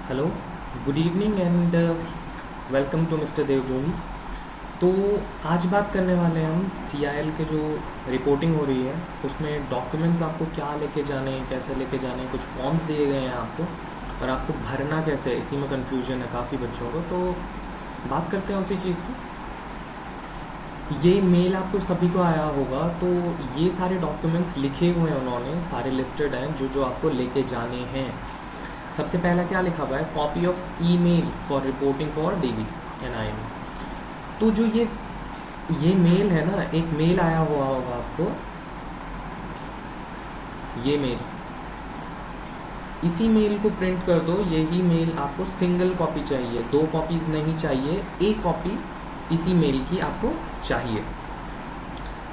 Hello, good evening and welcome to mister Devbhoomi. तो आज बात करने वाले हैं हम सीआईएल के जो रिपोर्टिंग हो रही है उसमें डॉक्यूमेंट्स आपको क्या लेके जाने हैं, कैसे लेके जाने हैं। कुछ फॉर्म्स दिए गए हैं आपको और आपको भरना कैसे है, इसी में कन्फ्यूजन है काफ़ी बच्चों को। तो बात करते हैं उसी चीज़ की। ये मेल आपको सभी को आया होगा, तो ये सारे डॉक्यूमेंट्स लिखे हुए हैं उन्होंने, सारे लिस्टेड हैं जो जो आपको लेके जाने हैं। सबसे पहला क्या लिखा हुआ है, copy of email for reporting for DV NIM. तो जो ये मेल है ना, एक मेल आया हुआ होगा आपको, ये मेल, इसी मेल को प्रिंट कर दो। यही मेल आपको सिंगल कॉपी चाहिए, 2 कॉपीज नहीं चाहिए, एक कॉपी इसी मेल की आपको चाहिए।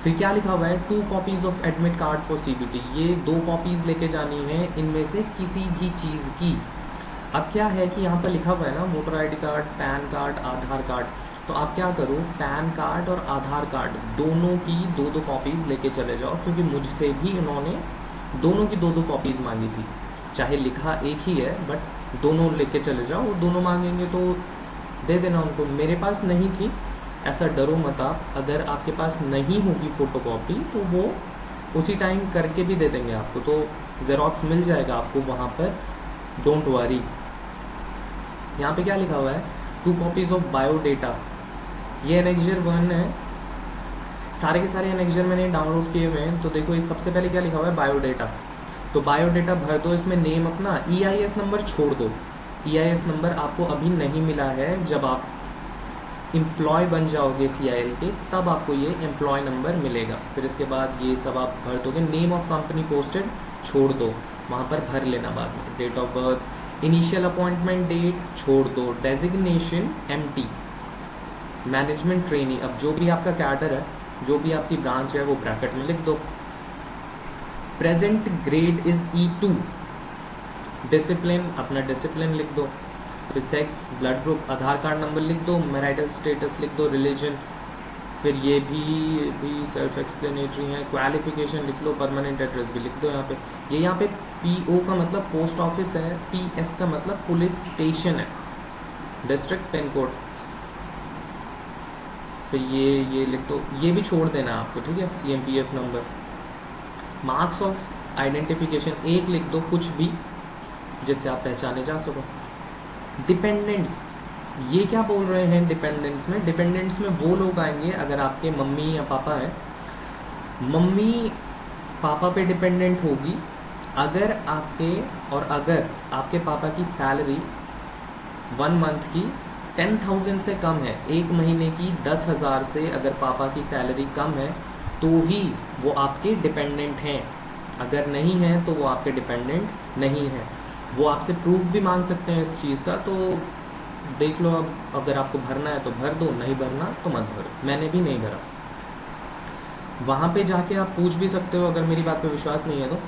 फिर क्या लिखा हुआ है, 2 copies of admit card for CBT. ये 2 कॉपीज लेके जानी है इनमें से किसी भी चीज़ की। अब क्या है कि यहाँ पर लिखा हुआ है ना, voter ID card, PAN card, Aadhaar card. तो आप क्या करो, पैन कार्ड और आधार कार्ड दोनों की 2-2 कॉपीज़ लेके चले जाओ, क्योंकि मुझसे भी उन्होंने दोनों की 2-2 कॉपीज़ मांगी थी। चाहे लिखा एक ही है बट दोनों लेके चले जाओ, वो दोनों मांगेंगे तो दे देना उनको। मेरे पास नहीं थी, ऐसा डरो मत आप। अगर आपके पास नहीं होगी फ़ोटोकॉपी तो वो उसी टाइम करके भी दे देंगे आपको, तो ज़ेरॉक्स मिल जाएगा आपको वहाँ पर, डोंट वरी। यहाँ पे क्या लिखा हुआ है, 2 कॉपीज़ ऑफ बायोडेटा। ये एनेक्जर 1 है, सारे के सारे एनेक्जर मैंने डाउनलोड किए हुए हैं। तो देखो, इस सबसे पहले क्या लिखा हुआ है, बायोडेटा। तो बायोडेटा भर दो, इसमें नेम अपना, ईआईएस नंबर छोड़ दो। ईआईएस नंबर आपको अभी नहीं मिला है, जब आप एम्प्लॉय बन जाओगे सीआईएल के तब आपको ये एम्प्लॉय नंबर मिलेगा। फिर इसके बाद ये सब आप भर दोगे। नेम ऑफ कंपनी पोस्टेड छोड़ दो, वहाँ पर भर लेना बाद में। Date of birth, initial appointment date छोड़ दो। डेजिग्नेशन एमटी, मैनेजमेंट ट्रेनी, अब जो भी आपका कैडर है, जो भी आपकी ब्रांच है, वो ब्रैकेट में लिख दो। Present grade is E2। Discipline, अपना डिसिप्लिन लिख दो। फिर सेक्स, ब्लड ग्रुप, आधार कार्ड नंबर लिख दो। मैरिटल स्टेटस लिख दो। रिलीजन, फिर ये भी सेल्फ एक्सप्लेनेटरी है। क्वालिफिकेशन लिख लो। परमानेंट एड्रेस भी लिख दो यहाँ पे। ये यहाँ पे PO का मतलब पोस्ट ऑफिस है, PS का मतलब पुलिस स्टेशन है, डिस्ट्रिक्ट पिन कोड। फिर ये लिख दो, ये भी छोड़ देना आपको, ठीक है। CMPF number, marks of identification एक लिख दो, कुछ भी जिससे आप पहचाने जा सको। डिपेंडेंट्स, ये क्या बोल रहे हैं डिपेंडेंट्स में, डिपेंडेंट्स में वो लोग आएंगे अगर आपके मम्मी या पापा हैं। मम्मी पापा पे डिपेंडेंट होगी अगर आपके पापा की सैलरी 1 मंथ की 10,000 से कम है, 1 महीने की 10,000 से अगर पापा की सैलरी कम है तो ही वो आपके डिपेंडेंट हैं। अगर नहीं है तो वो आपके डिपेंडेंट नहीं है। वो आपसे प्रूफ भी मांग सकते हैं इस चीज़ का, तो देख लो। अब अगर आपको भरना है तो भर दो, नहीं भरना तो मत भरो। मैंने भी नहीं भरा। वहाँ पे जाके आप पूछ भी सकते हो, अगर मेरी बात पे विश्वास नहीं है तो।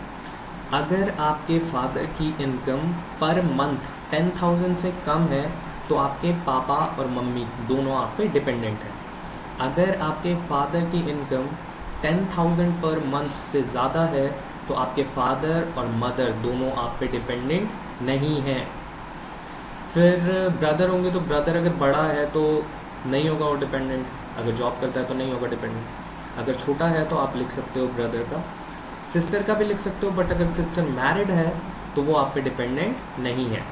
अगर आपके फादर की इनकम पर मंथ 10,000 से कम है तो आपके पापा और मम्मी दोनों आप पे डिपेंडेंट हैं। अगर आपके फादर की इनकम 10,000 पर मंथ से ज़्यादा है तो आपके फादर और मदर दोनों आप पे डिपेंडेंट नहीं हैं। फिर ब्रदर होंगे, तो ब्रदर अगर बड़ा है तो नहीं होगा वो डिपेंडेंट, अगर जॉब करता है तो नहीं होगा डिपेंडेंट। अगर छोटा है तो आप लिख सकते हो ब्रदर का। सिस्टर का भी लिख सकते हो, बट अगर सिस्टर मैरिड है तो वो आप पे डिपेंडेंट नहीं है।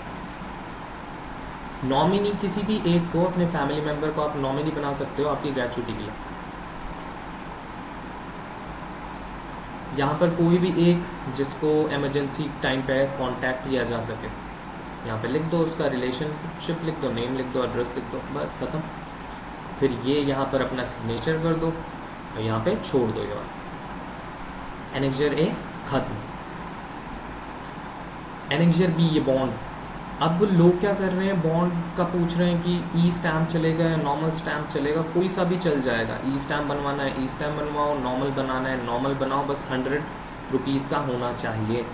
नॉमिनी, किसी भी एक को, अपने फैमिली मेम्बर को आप नॉमिनी बना सकते हो आपकी ग्रेचुइटी के लिए। यहाँ पर कोई भी एक जिसको इमरजेंसी टाइम पे कांटेक्ट किया जा सके, यहाँ पे लिख दो। उसका रिलेशनशिप लिख दो, नेम लिख दो, एड्रेस लिख दो, बस ख़त्म। फिर ये यहाँ पर अपना सिग्नेचर कर दो और यहाँ पे छोड़ दो। ये एनेक्जर A खत्म। एनेक्जर B, ये बॉन्ड। अब लोग क्या कर रहे हैं, बॉन्ड का पूछ रहे हैं कि स्टैम्प चलेगा या नॉर्मल स्टैम्प चलेगा। कोई सा भी चल जाएगा। स्टैम्प बनवाना है स्टैम्प बनवाओ, नॉर्मल बनाना है नॉर्मल बनाओ, बस 100 रुपीज़ का होना चाहिए।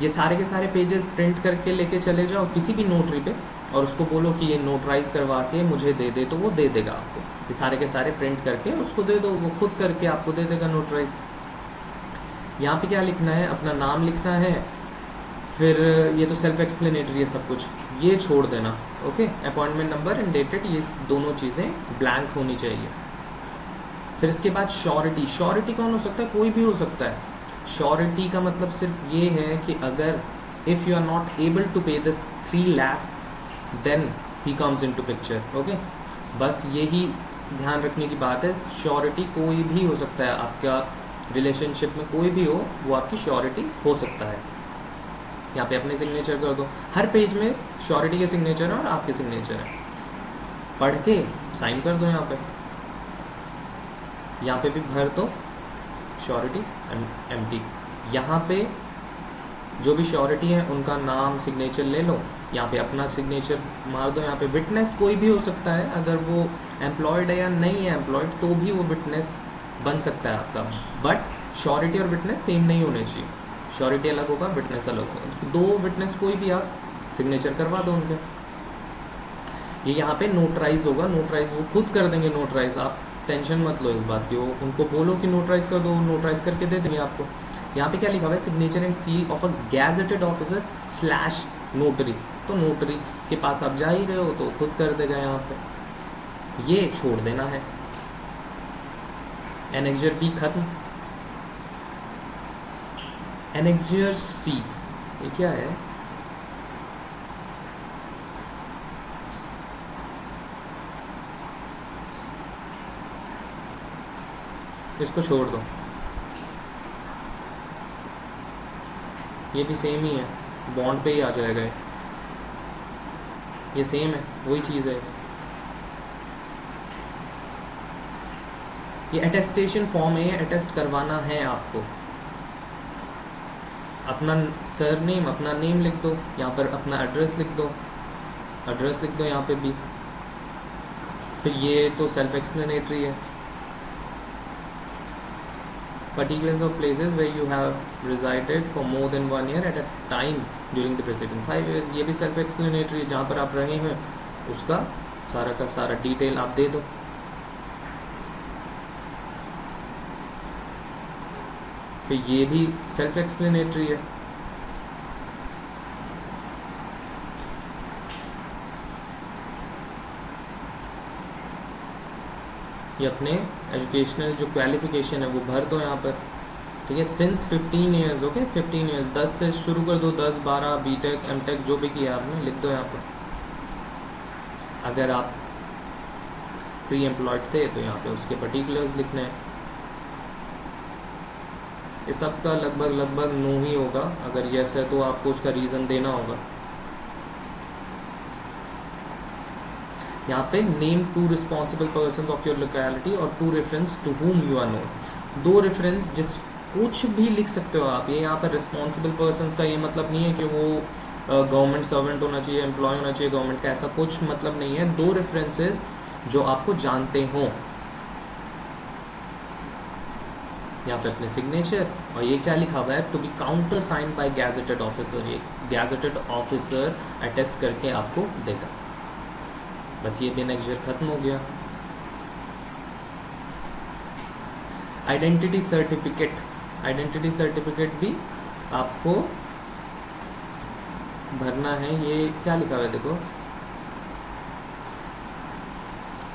ये सारे के सारे पेजेस प्रिंट करके लेके चले जाओ किसी भी नोटरी पे और उसको बोलो कि ये नोटराइज करवा के मुझे दे दे, तो वो दे देगा आपको। ये सारे के सारे प्रिंट करके उसको दे दो, वो खुद करके आपको दे देगा नोटराइज। यहाँ पे क्या लिखना है, अपना नाम लिखना है, फिर ये तो सेल्फ एक्सप्लेनेटरी है सब कुछ, ये छोड़ देना। Okay, appointment number and dated, ये दोनों चीज़ें ब्लैंक होनी चाहिए। फिर इसके बाद श्योरिटी। श्योरिटी कौन हो सकता है? कोई भी हो सकता है। श्योरिटी का मतलब सिर्फ ये है कि अगर if you are not able to pay this 3 lakh then he comes in to picture. Okay, बस यही ध्यान रखने की बात है। श्योरिटी कोई भी हो सकता है, आपका रिलेशनशिप में कोई भी हो वो आपकी श्योरिटी हो सकता है। यहाँ पे अपने सिग्नेचर कर दो, हर पेज में श्योरिटी के सिग्नेचर है और आपके सिग्नेचर है, पढ़ के साइन कर दो। यहाँ पे भी भर दो श्योरिटी एम्प्टी। यहाँ पे जो भी श्योरिटी है उनका नाम सिग्नेचर ले लो, यहाँ पे अपना सिग्नेचर मार दो। यहाँ पे विटनेस कोई भी हो सकता है, अगर वो एम्प्लॉयड है या नहीं है एम्प्लॉयड तो भी वो विटनेस बन सकता है आपका, बट श्योरिटी और विटनेस सेम नहीं होने चाहिए। श्योरिटी अलग होगा, विटनेस अलग होगा। दो विटनेस कोई भी आप सिग्नेचर करवा दो उनके। ये यहाँ पे नोटराइज होगा, नोटराइज वो खुद कर देंगे नोटराइज, आप टेंशन मत लो इस बात की। वो उनको बोलो कि नोटराइज कर दो, नोटराइज करके दे देंगे आपको। यहाँ पे क्या लिखा हुआ है? Signature and seal of a gazetted officer slash notary. तो नोटरी के पास आप जा ही रहे हो तो खुद कर देगा यहाँ पे, ये छोड़ देना है। एनेक्जर बी खत्म। एनेक्जर सी, ये क्या है? इसको छोड़ दो, ये भी सेम ही है, बॉन्ड पे ही आ जाएगा ये सेम है, वही चीज़ है। ये अटेस्टेशन फॉर्म है, ये अटेस्ट करवाना है आपको। अपना सरनेम, अपना नेम लिख दो, यहाँ पर अपना एड्रेस लिख दो, एड्रेस लिख दो यहाँ पे भी। फिर ये तो सेल्फ एक्सप्लेनेटरी है। Particulars of places where you have resided for more than 1 year at a time during the preceding 5 years, ये भी सेल्फ एक्सप्लेनेटरी है। जहाँ पर आप रहे हैं उसका सारा का सारा डिटेल आप दे दो। फिर ये भी सेल्फ एक्सप्लेनेटरी है। ये अपने एजुकेशनल जो क्वालिफिकेशन है वो भर दो यहाँ पर, ठीक है। सिंस 15 ईयर्स, ओके 15 ईयर्स, 10 से शुरू कर दो, 10 12 बीटेक एमटेक जो भी किया आपने लिख दो यहाँ पर। अगर आप प्री एम्प्लॉयड थे तो यहाँ पे उसके पर्टिकुलर्स लिखने हैं। इस सब का लगभग नो ही होगा। अगर यस है तो आपको उसका रीज़न देना होगा। यहाँ पे name 2 responsible person of your locality और 2 reference to whom you are known. 2 reference जिस कुछ भी लिख सकते हो आप। ये यहाँ पर रिस्पॉन्सिबल पर्सन का ये मतलब नहीं है कि वो गवर्नमेंट सर्वेंट होना चाहिए, एम्प्लॉय होना चाहिए गवर्नमेंट का, ऐसा कुछ मतलब नहीं है। 2 रेफरेंसेस जो आपको जानते हो, यहाँ पे अपने सिग्नेचर, और ये क्या लिखा हुआ है? To be counter sign by gazetted officer. ये गैजेटेड ऑफिसर अटेस्ट करके आपको देगा। बस ये भी नेक्स्ट खत्म हो गया। आइडेंटिटी सर्टिफिकेट, आइडेंटिटी सर्टिफिकेट भी आपको भरना है। ये क्या लिखा हुआ है देखो,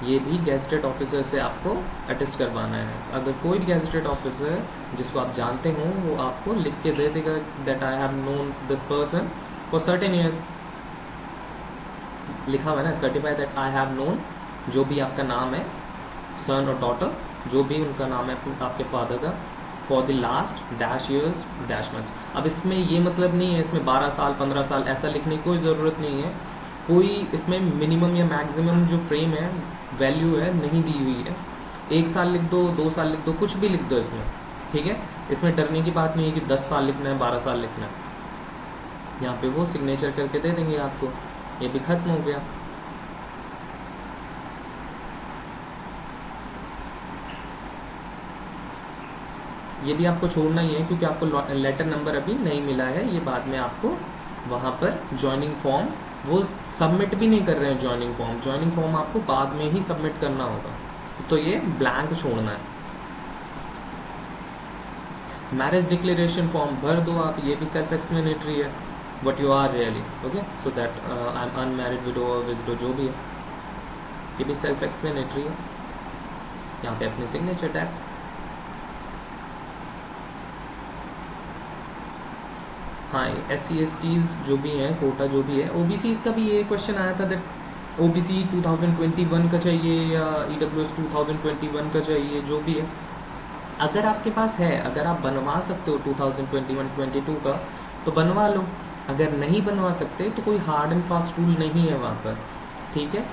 ये भी गैजेटेड ऑफिसर से आपको अटेस्ट करवाना है। अगर कोई गैजेटेड ऑफिसर जिसको आप जानते हो वो आपको लिख के दे देगा that I have known this person for certain years. लिखा हुआ है ना, certify that I have known, जो भी आपका नाम है, सन और डॉटर, जो भी उनका नाम है आपके फादर का, for the last dash years dash months. अब इसमें ये मतलब नहीं है इसमें 12 साल 15 साल ऐसा लिखने की कोई ज़रूरत नहीं है। कोई इसमें मिनिमम या मैक्सिमम जो फ्रेम है, वैल्यू है, नहीं दी हुई है। 1 साल लिख दो, 2 साल लिख दो, कुछ भी लिख दो इसमें, ठीक है। इसमें डरने की बात नहीं है कि 10 साल लिखना है, 12 साल लिखना है। यहाँ पे वो सिग्नेचर करके दे देंगे आपको। ये भी खत्म हो गया। ये भी आपको छोड़ना ही है क्योंकि आपको लेटर नंबर अभी नहीं मिला है। ये बाद में आपको वहाँ पर ज्वाइनिंग फॉर्म, वो सबमिट भी नहीं कर रहे हैं ज्वाइनिंग फॉर्म। ज्वाइनिंग फॉर्म आपको बाद में ही सबमिट करना होगा, तो ये ब्लैंक छोड़ना है। मैरिज डिक्लेरेशन फॉर्म भर दो आप, ये भी सेल्फ एक्सप्लेनेटरी है। what you are really, okay? So that I'm unmarried, widow or visitor, जो भी है ये भी सेल्फ एक्सप्लेनेटरी है। यहाँ पे अपने सिग्नेचर टैग। हाँ, SC/STs जो भी हैं, कोटा जो भी है, OBCs का भी ये क्वेश्चन आया था दैट OBC 2021 का चाहिए या EWS 2021 का चाहिए, जो भी है। अगर आपके पास है, अगर आप बनवा सकते हो 2021-22 का तो बनवा लो, अगर नहीं बनवा सकते तो कोई हार्ड एंड फास्ट रूल नहीं है वहाँ पर, ठीक है?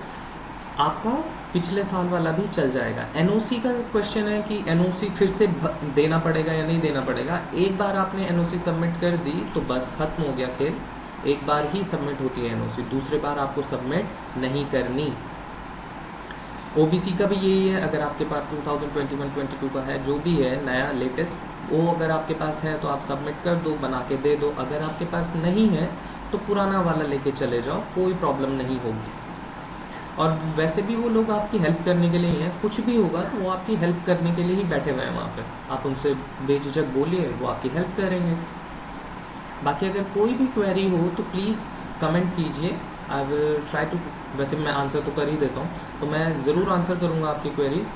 आपका पिछले साल वाला भी चल जाएगा। NOC का क्वेश्चन है कि NOC फिर से देना पड़ेगा या नहीं देना पड़ेगा। एक बार आपने NOC सबमिट कर दी तो बस खत्म हो गया खेल, एक बार ही सबमिट होती है NOC, दूसरे बार आपको सबमिट नहीं करनी। OBC का भी यही है, अगर आपके पास 2021-22 का है, जो भी है नया लेटेस्ट, वो अगर आपके पास है तो आप सबमिट कर दो, बना के दे दो। अगर आपके पास नहीं है तो पुराना वाला लेके चले जाओ, कोई प्रॉब्लम नहीं होगी। और वैसे भी वो लोग आपकी हेल्प करने के लिए ही हैं, कुछ भी होगा तो वो आपकी हेल्प करने के लिए ही बैठे हुए हैं वहाँ पे। आप उनसे बेझिझक बोलिए, वो आपकी हेल्प करेंगे। बाकी अगर कोई भी क्वेरी हो तो प्लीज़ कमेंट कीजिए, आई विल ट्राई टू, वैसे मैं आंसर तो कर ही देता हूँ, तो मैं ज़रूर आंसर करूँगा आपकी क्वेरीज।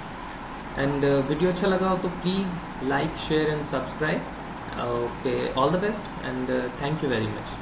एंड वीडियो अच्छा लगा हो तो please like, share and subscribe. Okay, all the best and thank you very much.